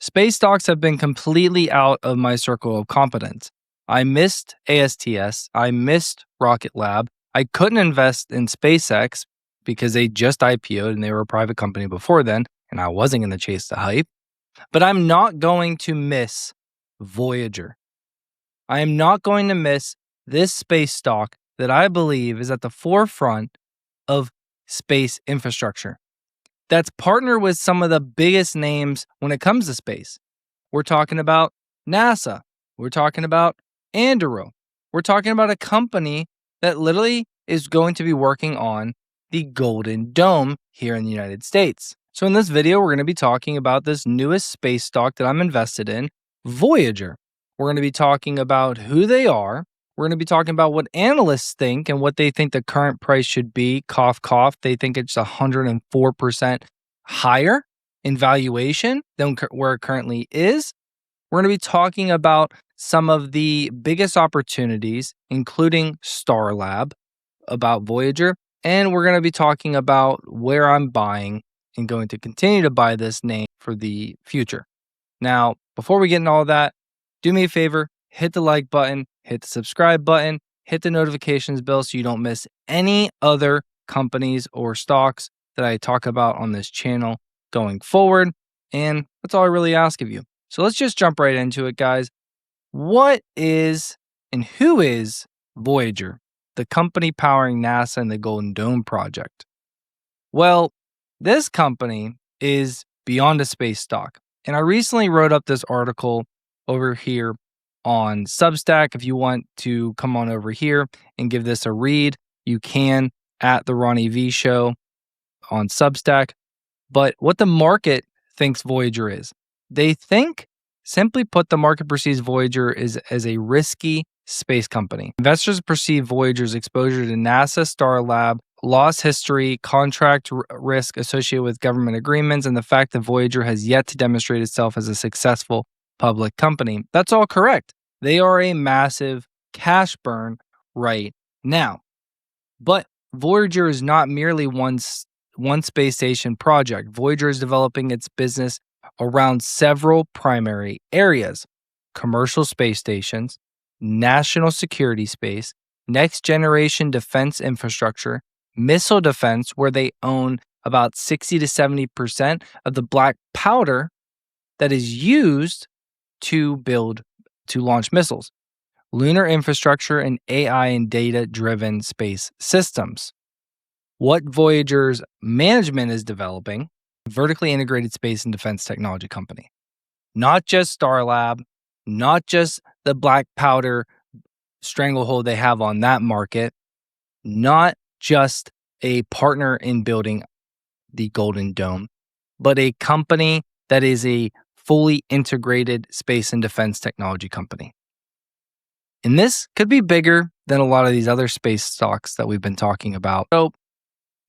Space stocks have been completely out of my circle of competence. I missed ASTS. I missed Rocket Lab. I couldn't invest in SpaceX because they just IPO'd and they were a private company before then, and I wasn't going to chase the hype. But I'm not going to miss Voyager. I am not going to miss this space stock that I believe is at the forefront of space infrastructure. That's partnered with some of the biggest names when it comes to space. We're talking about NASA. We're talking about Anduril. We're talking about a company that literally is going to be working on the Golden Dome here in the United States. So in this video, we're going to be talking about this newest space stock that I'm invested in, Voyager. We're going to be talking about who they are. We're going to be talking about what analysts think and what they think the current price should be. Cough, cough. They think it's 104% higher in valuation than where it currently is. We're going to be talking about some of the biggest opportunities, including StarLab, about Voyager. And we're going to be talking about where I'm buying and going to continue to buy this name for the future. Now, before we get into all that, do me a favor, hit the like button, hit the subscribe button, hit the notifications bell so you don't miss any other companies or stocks that I talk about on this channel going forward. And that's all I really ask of you. So let's just jump right into it, guys. What is and who is Voyager, the company powering NASA and the Golden Dome project? Well, this company is beyond a space stock. And I recently wrote up this article over here on Substack. If you want to come on over here and give this a read, you can at the RonnieV show on Substack. But what the market thinks Voyager is, they think, simply put, the market perceives Voyager as a risky space company. Investors perceive Voyager's exposure to NASA, StarLab, loss history, contract risk associated with government agreements, and the fact that Voyager has yet to demonstrate itself as a successful public company. That's all correct. They are a massive cash burn right now. But Voyager is not merely one space station project. Voyager is developing its business around several primary areas: commercial space stations, national security space, next generation defense infrastructure, missile defense, where they own about 60 to 70% of the black powder that is used to launch missiles, lunar infrastructure, and AI and data-driven space systems. What Voyager's management is developing, a vertically integrated space and defense technology company. Not just StarLab, not just the black powder stranglehold they have on that market, not just a partner in building the Golden Dome, but a company that is a fully integrated space and defense technology company. And this could be bigger than a lot of these other space stocks that we've been talking about. So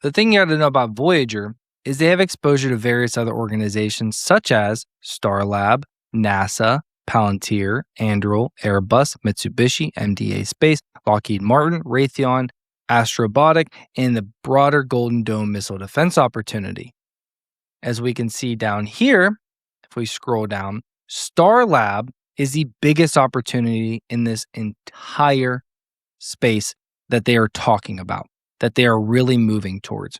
the thing you got to know about Voyager is they have exposure to various other organizations such as StarLab, NASA, Palantir, Anduril, Airbus, Mitsubishi, MDA Space, Lockheed Martin, Raytheon, Astrobotic, and the broader Golden Dome missile defense opportunity. As we can see down here, if we scroll down, StarLab is the biggest opportunity in this entire space that they are talking about, that they are really moving towards,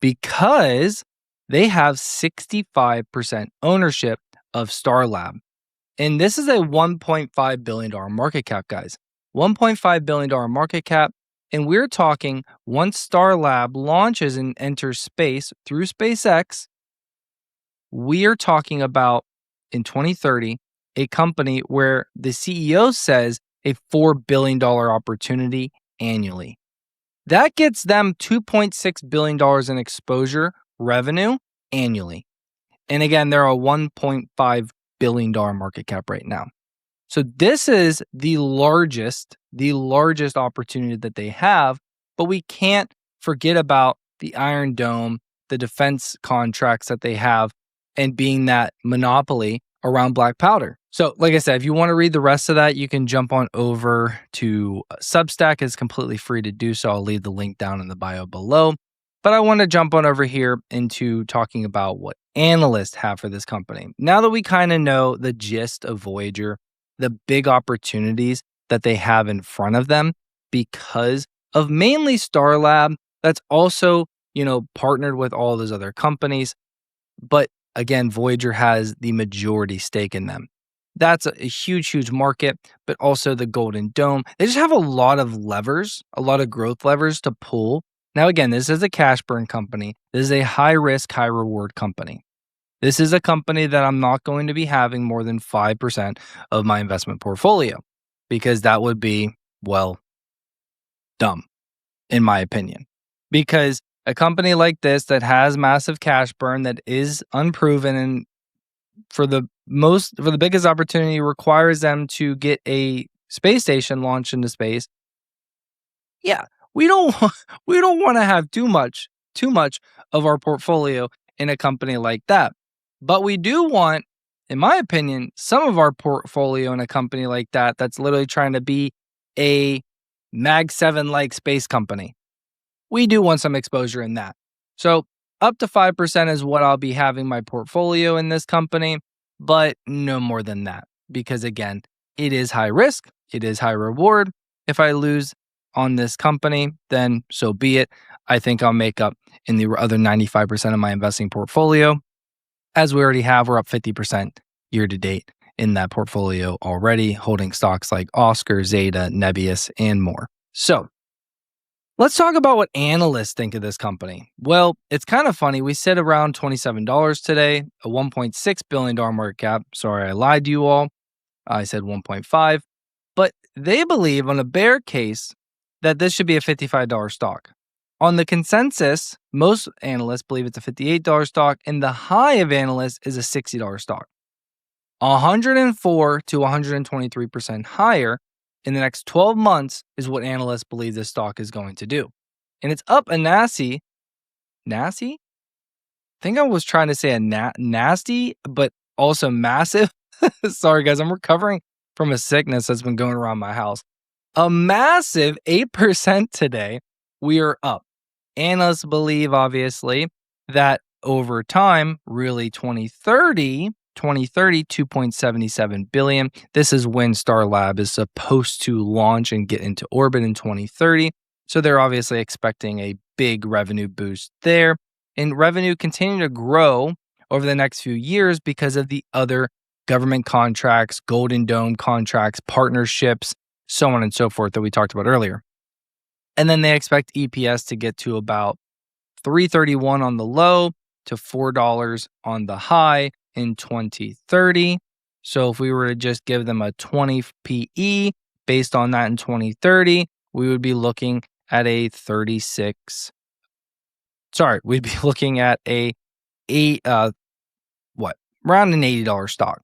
because they have 65% ownership of StarLab. And this is a $1.5 billion market cap, guys. $1.5 billion market cap. And we're talking once StarLab launches and enters space through SpaceX, we are talking about in 2030, a company where the CEO says a $4 billion opportunity annually. That gets them $2.6 billion in exposure revenue annually. And again, they're a $1.5 billion market cap right now. So this is the largest opportunity that they have, but we can't forget about the Iron Dome, the defense contracts that they have, and being that monopoly around black powder. So like I said, if you want to read the rest of that, you can jump on over to Substack. It's completely free to do so. I'll leave the link down in the bio below. But I want to jump on over here into talking about what analysts have for this company. Now that we kind of know the gist of Voyager, the big opportunities that they have in front of them because of mainly StarLab, that's also, partnered with all those other companies. But again, Voyager has the majority stake in them. That's a huge, huge market, but also the Golden Dome. They just have a lot of levers, a lot of growth levers to pull. Now, again, this is a cash burn company. This is a high risk, high reward company. This is a company that I'm not going to be having more than 5% of my investment portfolio because that would be, well, dumb, in my opinion. Because a company like this that has massive cash burn, that is unproven, and for the biggest opportunity requires them to get a space station launched into space. Yeah, we don't want to have too much of our portfolio in a company like that. But we do want, in my opinion, some of our portfolio in a company like that that's literally trying to be a Mag 7 like space company. We do want some exposure in that. So up to 5% is what I'll be having my portfolio in this company, but no more than that. Because again, it is high risk, it is high reward. If I lose on this company, then so be it. I think I'll make up in the other 95% of my investing portfolio. As we already have, we're up 50% year to date in that portfolio already, holding stocks like Oscar, Zeta, Nebius, and more. So let's talk about what analysts think of this company. Well, it's kind of funny. We sit around $27 today, a $1.6 billion market cap. Sorry, I lied to you all. I said 1.5. But they believe on a bear case that this should be a $55 stock. On the consensus, most analysts believe it's a $58 stock, and the high of analysts is a $60 stock. 104 to 123% higher in the next 12 months is what analysts believe this stock is going to do. And it's up a nasty? I think I was trying to say a nasty, but also massive. Sorry, guys, I'm recovering from a sickness that's been going around my house. A massive 8% today. We are up. Analysts believe, obviously, that over time, really 2030, 2.77 billion. This is when StarLab is supposed to launch and get into orbit in 2030. So they're obviously expecting a big revenue boost there. And revenue continue to grow over the next few years because of the other government contracts, Golden Dome contracts, partnerships, so on and so forth that we talked about earlier. And then they expect EPS to get to about $3.31 on the low to $4 on the high in 2030. So if we were to just give them a 20 PE based on that in 2030, we would be looking at a 36. Sorry, we'd be looking at around an $80 stock.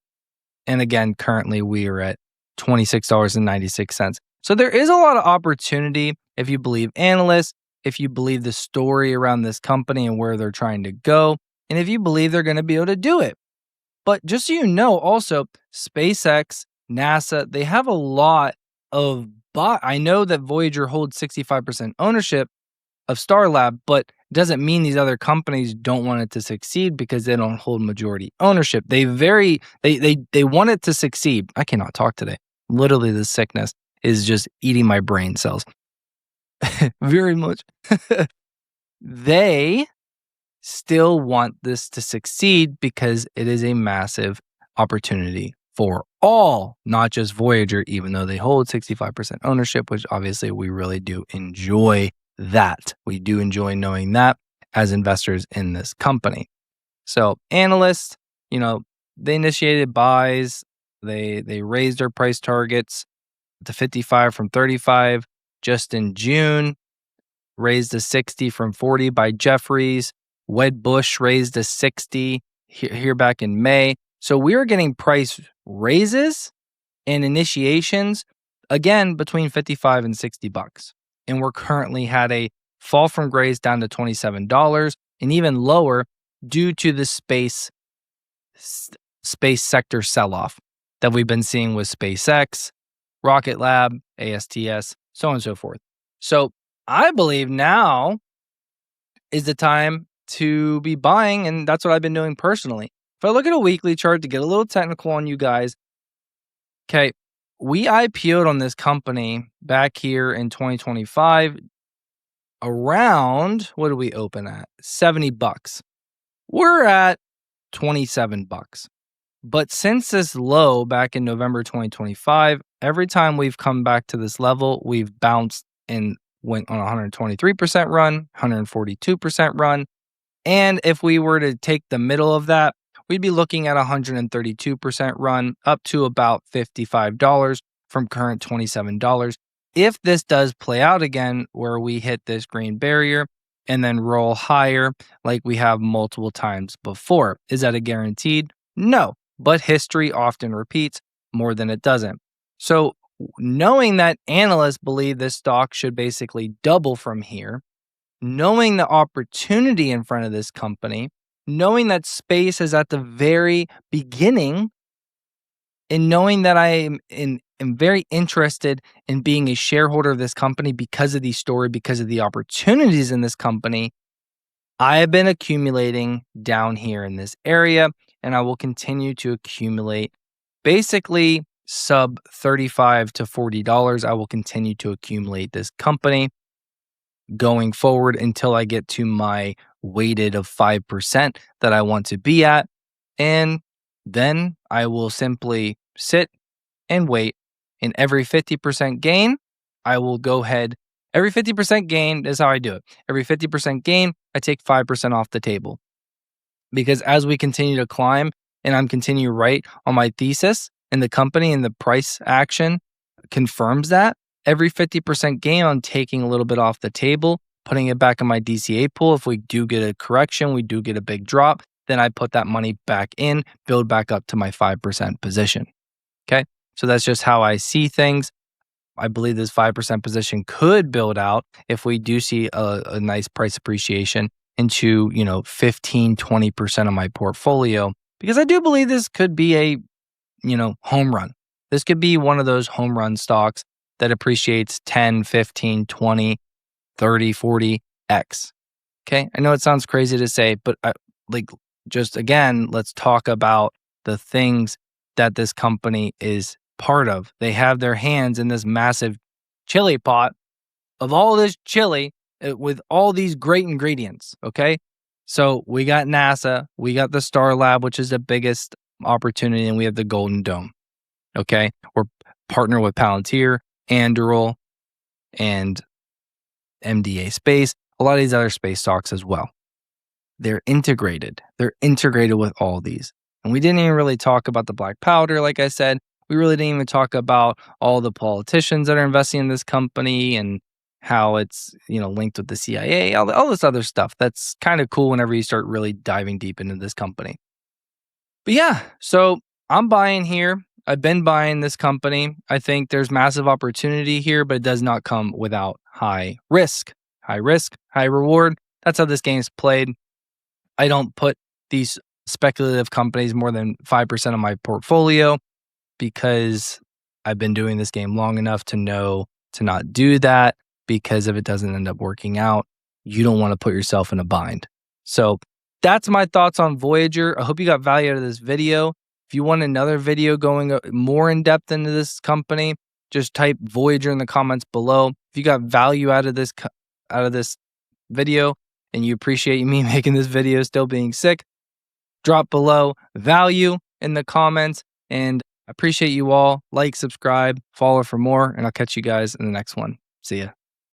And again, currently we are at $26.96. So there is a lot of opportunity if you believe analysts, if you believe the story around this company and where they're trying to go, and if you believe they're going to be able to do it. But just so you know, also, SpaceX, NASA, they have a lot of I know that Voyager holds 65% ownership of StarLab, but it doesn't mean these other companies don't want it to succeed because they don't hold majority ownership. They want it to succeed. I cannot talk today. Literally, the sickness is just eating my brain cells. Very much. They still want this to succeed because it is a massive opportunity for all, not just Voyager, even though they hold 65% ownership, which obviously we really do enjoy that. We do enjoy knowing that as investors in this company. So analysts, they initiated buys. They raised their price targets to 55 from 35 just in June, raised to 60 from 40 by Jefferies. Wedbush raised to 60 here back in May. So we are getting price raises and initiations, again, between 55 and $60. And we're currently had a fall from grace down to $27 and even lower due to the space sector sell-off that we've been seeing with SpaceX, Rocket Lab, ASTS, so on and so forth. So I believe now is the time to be buying, and that's what I've been doing personally. If I look at a weekly chart to get a little technical on you guys, okay, we IPO'd on this company back here in 2025 around, what did we open at? $70. We're at $27. But since this low back in November 2025, every time we've come back to this level, we've bounced and went on a 123% run, 142% run. And if we were to take the middle of that, we'd be looking at a 132% run up to about $55 from current $27. If this does play out again, where we hit this green barrier and then roll higher like we have multiple times before, is that a guaranteed? No, but history often repeats more than it doesn't. So knowing that analysts believe this stock should basically double from here, knowing the opportunity in front of this company, knowing that space is at the very beginning, and knowing that I am very interested in being a shareholder of this company because of the story, because of the opportunities in this company, I have been accumulating down here in this area, and I will continue to accumulate basically sub $35 to $40. I will continue to accumulate this company going forward until I get to my weighted of 5% that I want to be at. And then I will simply sit and wait. And every 50% gain, I will go ahead. Every 50% gain is how I do it. Every 50% gain, I take 5% off the table. Because as we continue to climb and I'm continue right on my thesis and the company and the price action confirms that, every 50% gain, I'm taking a little bit off the table, putting it back in my DCA pool. If we do get a correction, we do get a big drop, then I put that money back in, build back up to my 5% position. Okay. So that's just how I see things. I believe this 5% position could build out if we do see a nice price appreciation into, 15, 20% of my portfolio, because I do believe this could be a, home run. This could be one of those home run stocks that appreciates 10, 15, 20, 30, 40x. Okay. I know it sounds crazy to say, but just again, let's talk about the things that this company is part of. They have their hands in this massive chili pot of all this chili with all these great ingredients. Okay. So we got NASA, we got the StarLab, which is the biggest opportunity, and we have the Golden Dome. Okay. We're partnered with Palantir, Anduril, and MDA Space, a lot of these other space stocks as well. They're integrated. They're integrated with all these. And we didn't even really talk about the black powder, like I said. We really didn't even talk about all the politicians that are investing in this company and how it's, linked with the CIA, all this other stuff. That's kind of cool whenever you start really diving deep into this company. But yeah, so I'm buying here. I've been buying this company. I think there's massive opportunity here, but it does not come without high risk. High risk, high reward. That's how this game is played. I don't put these speculative companies more than 5% of my portfolio because I've been doing this game long enough to know to not do that, because if it doesn't end up working out, you don't want to put yourself in a bind. So that's my thoughts on Voyager. I hope you got value out of this video. If you want another video going more in depth into this company, just type Voyager in the comments below. If you got value out of this video and you appreciate me making this video still being sick, drop below value in the comments. And I appreciate you all. Like, subscribe, follow for more, and I'll catch you guys in the next one. See ya.